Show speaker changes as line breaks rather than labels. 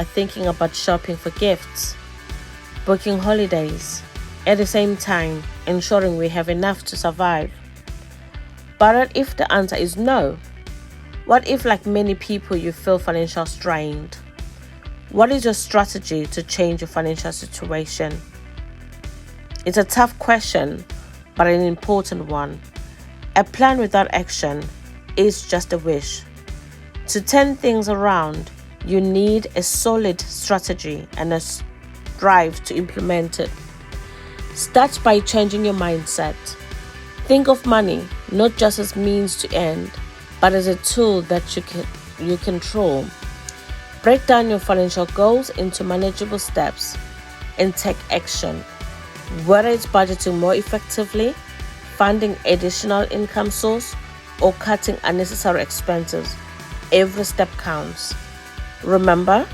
are thinking about shopping for gifts, booking holidays, at the same time ensuring we have enough to survive. But what if the answer is no? What if, like many people, you feel financial strained? What is your strategy to change your financial situation? It's a tough question, but an important one. A plan without action is just a wish. To turn things around, you need a solid strategy and a drive to implement it. Start by changing your mindset. Think of money not just as means to end, but as a tool that you control. Break down your financial goals into manageable steps and take action. Whether it's budgeting more effectively, funding additional income source, or cutting unnecessary expenses, every step counts. Remember,